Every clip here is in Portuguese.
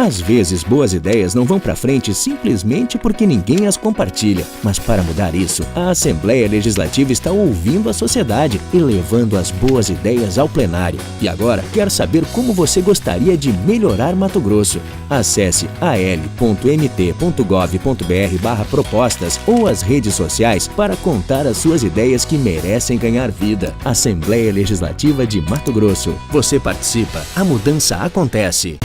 Às vezes, boas ideias não vão para frente simplesmente porque ninguém as compartilha. Mas para mudar isso, a Assembleia Legislativa está ouvindo a sociedade e levando as boas ideias ao plenário. E agora, quer saber como você gostaria de melhorar Mato Grosso? Acesse al.mt.gov.br/propostas ou as redes sociais para contar as suas ideias que merecem ganhar vida. Assembleia Legislativa de Mato Grosso. Você participa, a mudança acontece.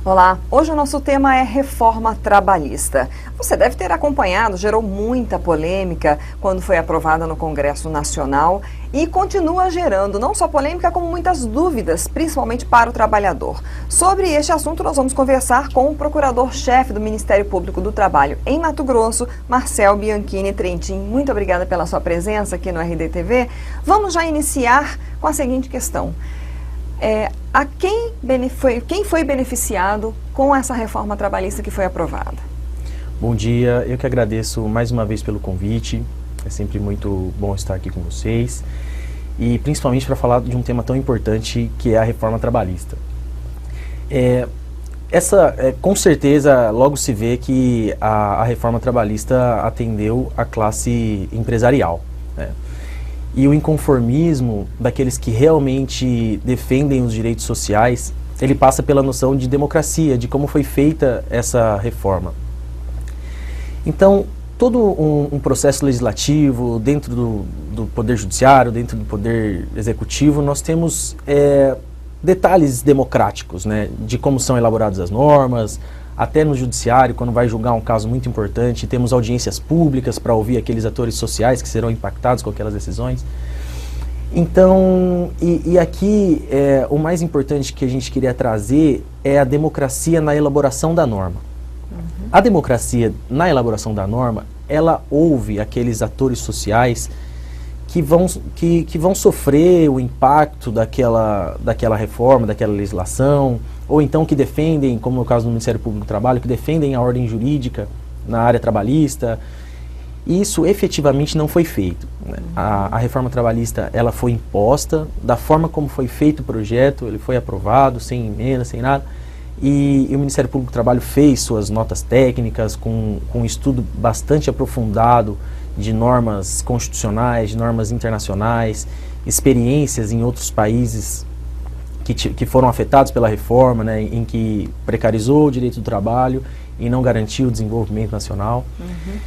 Olá, hoje o nosso tema é reforma trabalhista. Você deve ter acompanhado, gerou muita polêmica quando foi aprovada no Congresso Nacional e continua gerando não só polêmica, como muitas dúvidas, principalmente para o trabalhador. Sobre este assunto, nós vamos conversar com o procurador-chefe do Ministério Público do Trabalho em Mato Grosso, Marcel Bianchini Trentin. Muito obrigada pela sua presença aqui no RDTV. Vamos já iniciar com a seguinte questão. Quem foi beneficiado com essa reforma trabalhista que foi aprovada? Bom dia, eu que agradeço mais uma vez pelo convite, é sempre muito bom estar aqui com vocês e principalmente para falar de um tema tão importante que é a reforma trabalhista. Com certeza logo se vê que a reforma trabalhista atendeu a classe empresarial, né? E o inconformismo daqueles que realmente defendem os direitos sociais, ele passa pela noção de democracia, de como foi feita essa reforma. Então, todo um processo legislativo, dentro do Poder Judiciário, dentro do Poder Executivo, nós temos detalhes democráticos, né, de como são elaboradas as normas. Até no Judiciário, quando vai julgar um caso muito importante, temos audiências públicas para ouvir aqueles atores sociais que serão impactados com aquelas decisões. Então, aqui, o mais importante que a gente queria trazer é a democracia na elaboração da norma. Uhum. A democracia na elaboração da norma, ela ouve aqueles atores sociais que vão sofrer o impacto daquela reforma, daquela legislação, ou então que defendem, como no caso do Ministério Público do Trabalho, que defendem a ordem jurídica na área trabalhista. Isso efetivamente não foi feito, né? A reforma trabalhista, ela foi imposta, da forma como foi feito o projeto, ele foi aprovado, sem emenda, sem nada, e o Ministério Público do Trabalho fez suas notas técnicas com um estudo bastante aprofundado de normas constitucionais, de normas internacionais, experiências em outros países que foram afetados pela reforma, né, em que precarizou o direito do trabalho e não garantiu o desenvolvimento nacional. Uhum.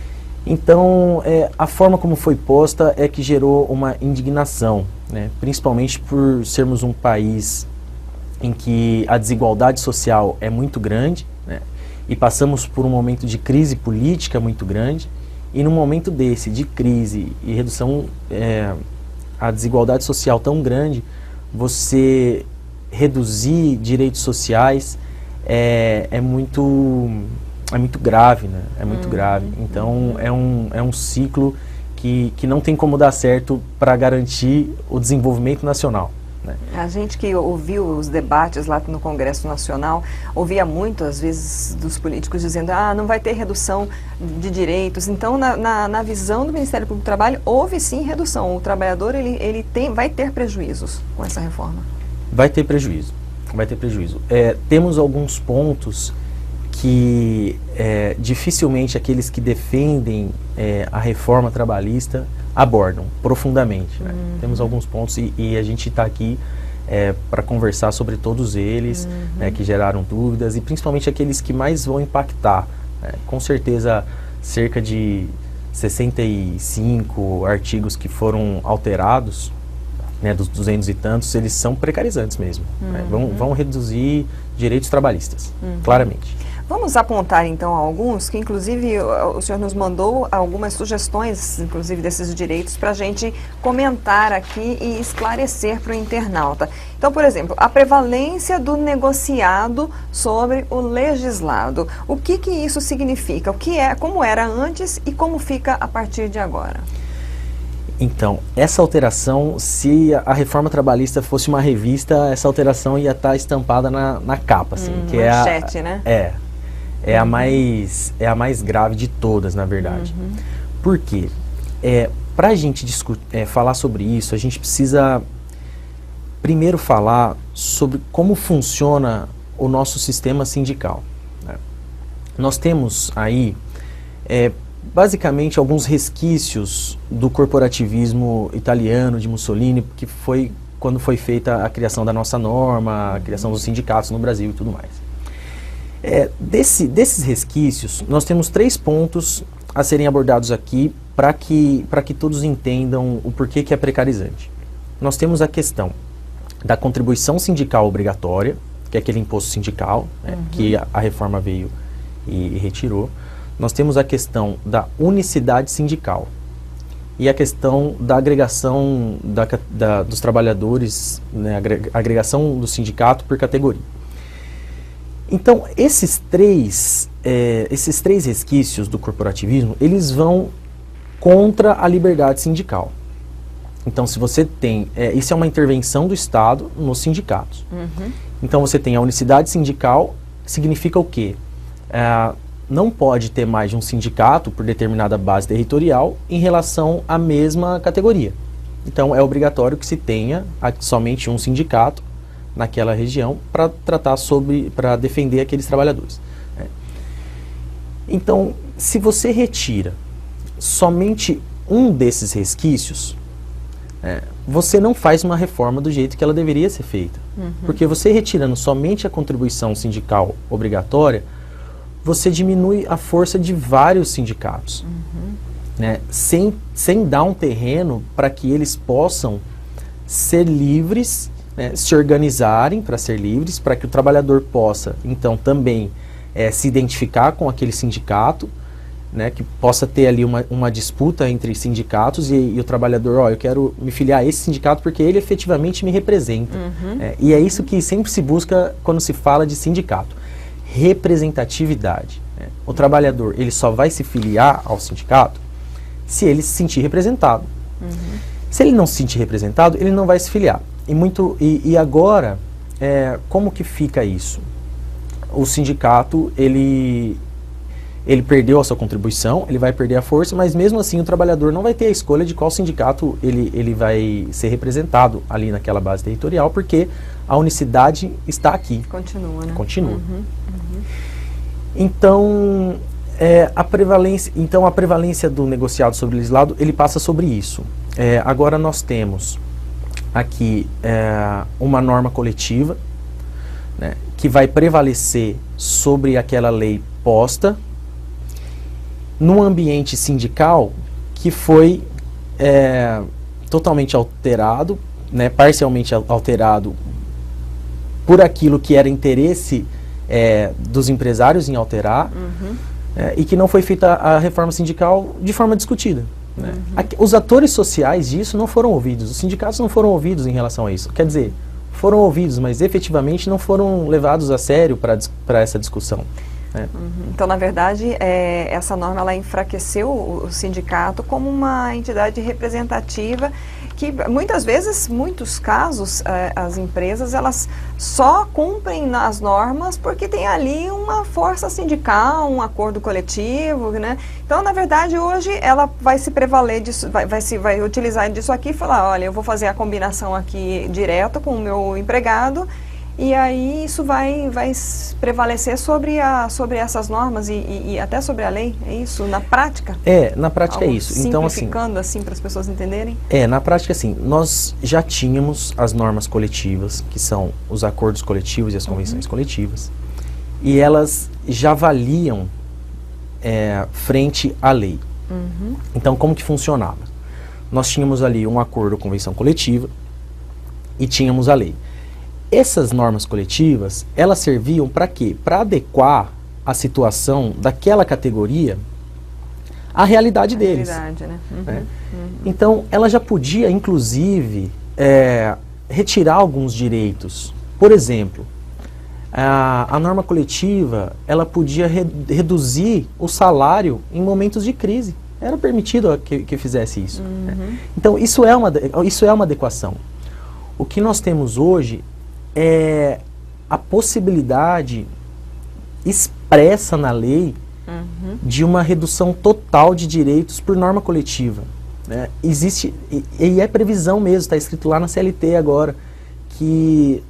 Então, a forma como foi posta é que gerou uma indignação, né, principalmente por sermos um país em que a desigualdade social é muito grande, né, e passamos por um momento de crise política muito grande, e num momento desse, de crise e redução, a desigualdade social tão grande, você reduzir direitos sociais é muito grave, né? É muito grave. Então, é um ciclo que não tem como dar certo para garantir o desenvolvimento nacional, né? A gente que ouviu os debates lá no Congresso Nacional, ouvia muito, às vezes, dos políticos dizendo não vai ter redução de direitos. Então, na visão do Ministério Público do Trabalho, houve sim redução. O trabalhador vai ter prejuízos com essa reforma. Vai ter prejuízo, vai ter prejuízo. Temos alguns pontos que dificilmente aqueles que defendem a reforma trabalhista abordam profundamente, né? Temos alguns pontos e a gente está aqui para conversar sobre todos eles, né, que geraram dúvidas e principalmente aqueles que mais vão impactar, né? Com certeza cerca de 65 artigos que foram alterados, né, dos 200 e tantos, eles são precarizantes mesmo, né? Vão reduzir direitos trabalhistas, claramente. Vamos apontar então alguns, que inclusive o senhor nos mandou algumas sugestões, inclusive desses direitos, para a gente comentar aqui e esclarecer para o internauta. Então, por exemplo, a prevalência do negociado sobre o legislado. O que isso significa? Como era antes e como fica a partir de agora? Então, essa alteração, se a reforma trabalhista fosse uma revista, essa alteração ia estar estampada na capa, assim, que manchete, né? É a mais grave de todas, na verdade. Por quê? Para a gente falar sobre isso, a gente precisa primeiro falar sobre como funciona o nosso sistema sindical, né? Nós temos aí, basicamente, alguns resquícios do corporativismo italiano de Mussolini, que foi quando foi feita a criação da nossa norma, a criação dos sindicatos no Brasil e tudo mais. Desses resquícios, nós temos 3 pontos a serem abordados aqui para que todos entendam o porquê que é precarizante. Nós temos a questão da contribuição sindical obrigatória, que é aquele imposto sindical, né, que a reforma veio e retirou. Nós temos a questão da unicidade sindical e a questão da agregação dos trabalhadores, né, agregação do sindicato por categoria. Então, esses três resquícios do corporativismo, eles vão contra a liberdade sindical. Então, se você tem... isso é uma intervenção do Estado nos sindicatos. Então, você tem a unicidade sindical, significa o quê? Não pode ter mais de um sindicato por determinada base territorial em relação à mesma categoria. Então, é obrigatório que se tenha somente um sindicato naquela região para para defender aqueles trabalhadores. Então, se você retira somente um desses resquícios, você não faz uma reforma do jeito que ela deveria ser feita. Porque você retirando somente a contribuição sindical obrigatória, você diminui a força de vários sindicatos, né, sem dar um terreno para que eles possam ser livres, né, se organizarem para ser livres, para que o trabalhador possa, então, também se identificar com aquele sindicato, né, que possa ter ali uma disputa entre sindicatos e o trabalhador, eu quero me filiar a esse sindicato porque ele efetivamente me representa. E é isso que sempre se busca quando se fala de sindicato. Representatividade. O trabalhador, ele só vai se filiar ao sindicato se ele se sentir representado. Se ele não se sentir representado, ele não vai se filiar. E agora, como que fica isso? O sindicato, ele perdeu a sua contribuição, ele vai perder a força, mas mesmo assim o trabalhador não vai ter a escolha de qual sindicato ele vai ser representado ali naquela base territorial, porque a unicidade está aqui. Continua, né? Continua. Então, a prevalência do negociado sobre o legislado, ele passa sobre isso. Agora nós temos aqui uma norma coletiva, né, que vai prevalecer sobre aquela lei posta num ambiente sindical que foi totalmente alterado, né, parcialmente alterado por aquilo que era interesse dos empresários em alterar, e que não foi feita a reforma sindical de forma discutida. Né? Os atores sociais disso não foram ouvidos, os sindicatos não foram ouvidos em relação a isso. Quer dizer, foram ouvidos, mas efetivamente não foram levados a sério para essa discussão. Então, na verdade, essa norma ela enfraqueceu o sindicato como uma entidade representativa que muitas vezes, muitos casos, as empresas elas só cumprem as normas porque tem ali uma força sindical, um acordo coletivo, né? Então, na verdade, hoje ela vai se prevaler disso, vai utilizar disso aqui e falar, olha, eu vou fazer a combinação aqui direto com o meu empregado. E aí isso vai prevalecer sobre essas normas e até sobre a lei, é isso? Na prática? Na prática é isso. Então, simplificando assim para as pessoas entenderem? Na prática assim, nós já tínhamos as normas coletivas, que são os acordos coletivos e as convenções coletivas, e elas já valiam frente à lei. Então, como que funcionava? Nós tínhamos ali um acordo ou convenção coletiva e tínhamos a lei. Essas normas coletivas, elas serviam para quê? Para adequar a situação daquela categoria à realidade deles. Né? Então, ela já podia, inclusive, retirar alguns direitos. Por exemplo, a norma coletiva, ela podia reduzir o salário em momentos de crise. Era permitido que fizesse isso. Né? Então, isso é uma adequação. O que nós temos hoje é a possibilidade expressa na lei de uma redução total de direitos por norma coletiva. Né? Existe, e é previsão mesmo, está escrito lá na CLT agora, que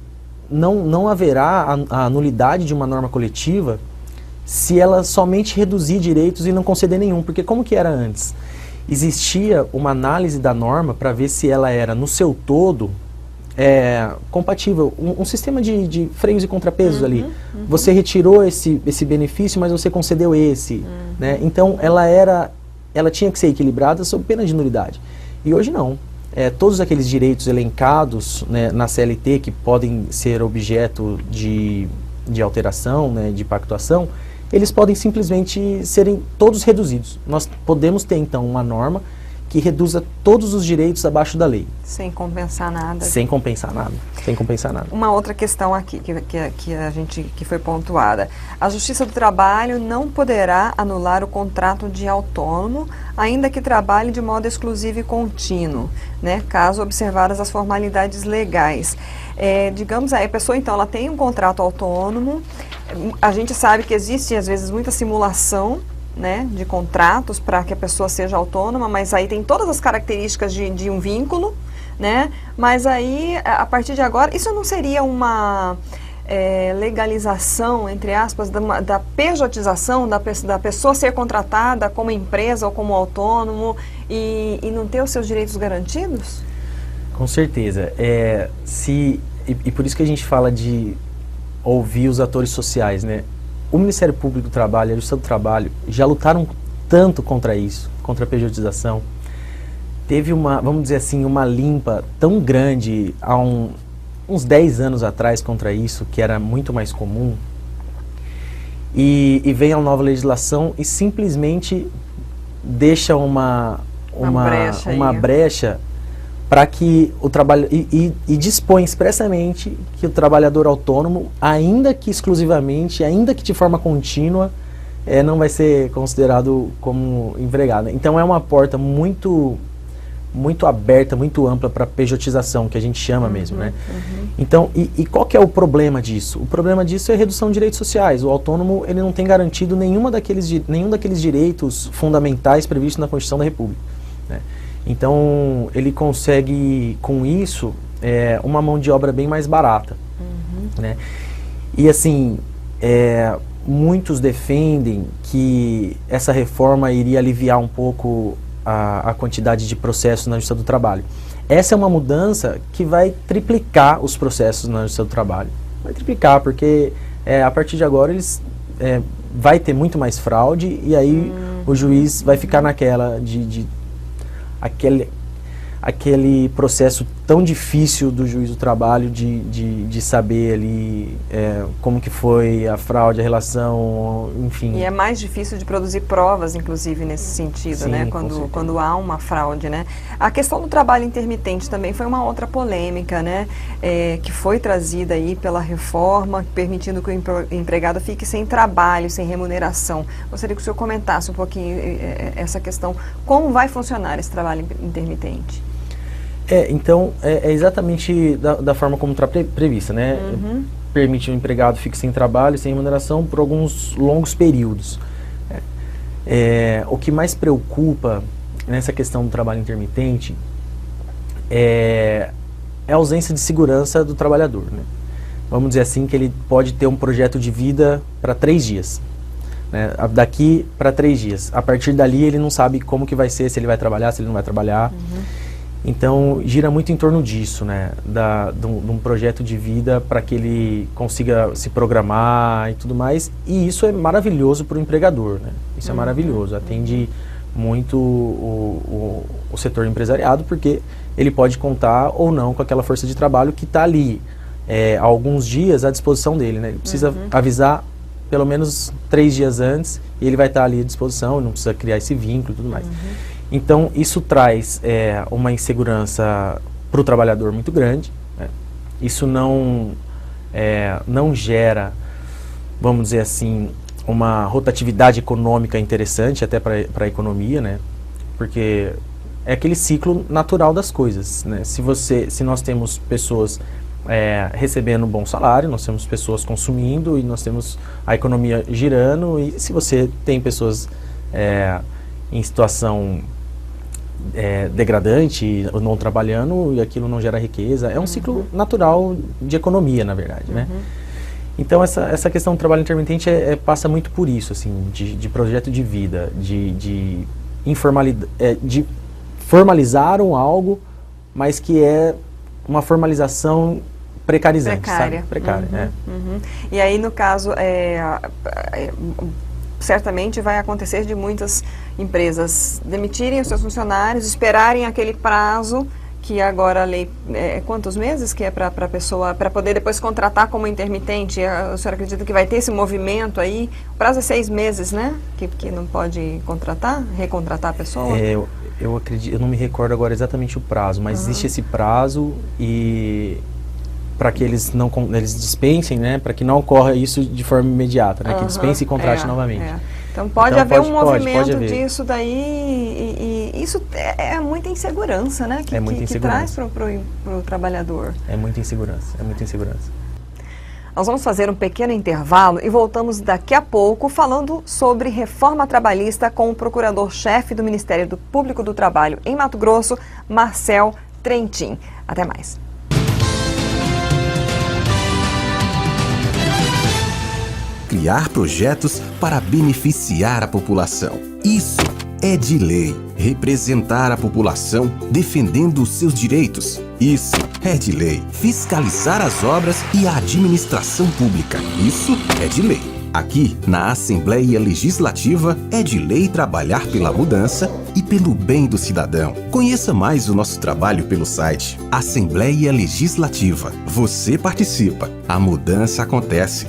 não haverá a nulidade de uma norma coletiva se ela somente reduzir direitos e não conceder nenhum, porque como que era antes? Existia uma análise da norma para ver se ela era, no seu todo, compatível, um sistema de freios e contrapesos ali. Você retirou esse benefício, mas você concedeu esse, né? Então ela tinha que ser equilibrada sob pena de nulidade. E hoje não. Todos aqueles direitos elencados, né, na CLT que podem ser objeto de alteração, né, de pactuação, eles podem simplesmente serem todos reduzidos. Nós podemos ter então uma norma que reduza todos os direitos abaixo da lei. Sem compensar nada. Sem compensar nada. Sem compensar nada. Uma outra questão aqui que foi pontuada. A Justiça do Trabalho não poderá anular o contrato de autônomo, ainda que trabalhe de modo exclusivo e contínuo, né, caso observadas as formalidades legais. Digamos aí, a pessoa então ela tem um contrato autônomo, a gente sabe que existe às vezes muita simulação, né, de contratos para que a pessoa seja autônoma, mas aí tem todas as características de um vínculo, né, mas aí a partir de agora, isso não seria uma legalização, entre aspas, da pejotização da pessoa ser contratada como empresa ou como autônomo e não ter os seus direitos garantidos? Com certeza. E por isso que a gente fala de ouvir os atores sociais, né? O Ministério Público do Trabalho e a Justiça do Trabalho já lutaram tanto contra isso, contra a pejotização. Teve vamos dizer assim, uma limpa tão grande há uns 10 anos atrás contra isso, que era muito mais comum. E vem a nova legislação e simplesmente deixa uma brecha para que o trabalho e dispõe expressamente que o trabalhador autônomo, ainda que exclusivamente, ainda que de forma contínua, não vai ser considerado como empregado. Então é uma porta muito aberta, muito ampla para pejotização, que a gente chama mesmo, né? Então, e qual que é o problema disso? O problema disso é a redução de direitos sociais. O autônomo, ele não tem garantido nenhum daqueles direitos fundamentais previstos na Constituição da República, né? Então, ele consegue, com isso, uma mão de obra bem mais barata, né? E assim, muitos defendem que essa reforma iria aliviar um pouco a quantidade de processos na Justiça do Trabalho. Essa é uma mudança que vai triplicar os processos na Justiça do Trabalho. Vai triplicar, porque a partir de agora vai ter muito mais fraude e aí o juiz vai ficar naquela aquele processo tão difícil do juiz do trabalho de saber ali como que foi a fraude, a relação, enfim. E é mais difícil de produzir provas, inclusive, nesse sentido, sim, né? Quando há uma fraude, né? A questão do trabalho intermitente também foi uma outra polêmica, né? Que foi trazida aí pela reforma, permitindo que o empregado fique sem trabalho, sem remuneração. Gostaria que o senhor comentasse um pouquinho essa questão. Como vai funcionar esse trabalho intermitente? Então, é exatamente da forma como está prevista, né? Permite que o empregado fique sem trabalho, sem remuneração por alguns longos períodos. O que mais preocupa nessa questão do trabalho intermitente é a ausência de segurança do trabalhador, né? Vamos dizer assim, que ele pode ter um projeto de vida para 3 dias, né? Daqui para 3 dias. A partir dali ele não sabe como que vai ser, se ele vai trabalhar, se ele não vai trabalhar. Então, gira muito em torno disso, né? De um projeto de vida para que ele consiga se programar e tudo mais. E isso é maravilhoso para o empregador, né? Isso é maravilhoso. Atende muito o setor empresariado, porque ele pode contar ou não com aquela força de trabalho que está ali há alguns dias à disposição dele, né? Ele precisa avisar pelo menos 3 dias antes e ele vai estar ali à disposição, não precisa criar esse vínculo e tudo mais. Então, isso traz uma insegurança para o trabalhador muito grande, né? Isso não gera, vamos dizer assim, uma rotatividade econômica interessante até para a economia, né? Porque é aquele ciclo natural das coisas, né? Se nós temos pessoas recebendo um bom salário, nós temos pessoas consumindo e nós temos a economia girando, e se você tem pessoas em situação degradante, não trabalhando, e aquilo não gera riqueza. É um ciclo natural de economia, na verdade, né? Então, essa questão do trabalho intermitente passa muito por isso, assim, de projeto de vida, de formalizaram algo, mas que é uma formalização precarizante, precária. sabe? Precária, E aí, no caso, certamente vai acontecer de muitas empresas demitirem os seus funcionários, esperarem aquele prazo que agora a lei, quantos meses que é para a pessoa, para poder depois contratar como intermitente? A senhora acredita que vai ter esse movimento aí? O prazo é 6 meses, né? Que não pode recontratar a pessoa? Eu acredito, eu não me recordo agora exatamente o prazo, mas existe esse prazo e para que eles dispensem, né? Para que não ocorra isso de forma imediata, né? Que dispense e contrate novamente. Então pode haver um movimento disso daí e isso é muita insegurança, né? Que traz para o trabalhador. É muita insegurança, é muita insegurança. Nós vamos fazer um pequeno intervalo e voltamos daqui a pouco falando sobre reforma trabalhista com o procurador-chefe do Ministério Público do Trabalho em Mato Grosso, Marcel Trentin. Até mais. Criar projetos para beneficiar a população. Isso é de lei. Representar a população defendendo os seus direitos. Isso é de lei. Fiscalizar as obras e a administração pública. Isso é de lei. Aqui, na Assembleia Legislativa, é de lei trabalhar pela mudança e pelo bem do cidadão. Conheça mais o nosso trabalho pelo site Assembleia Legislativa. Você participa, a mudança acontece.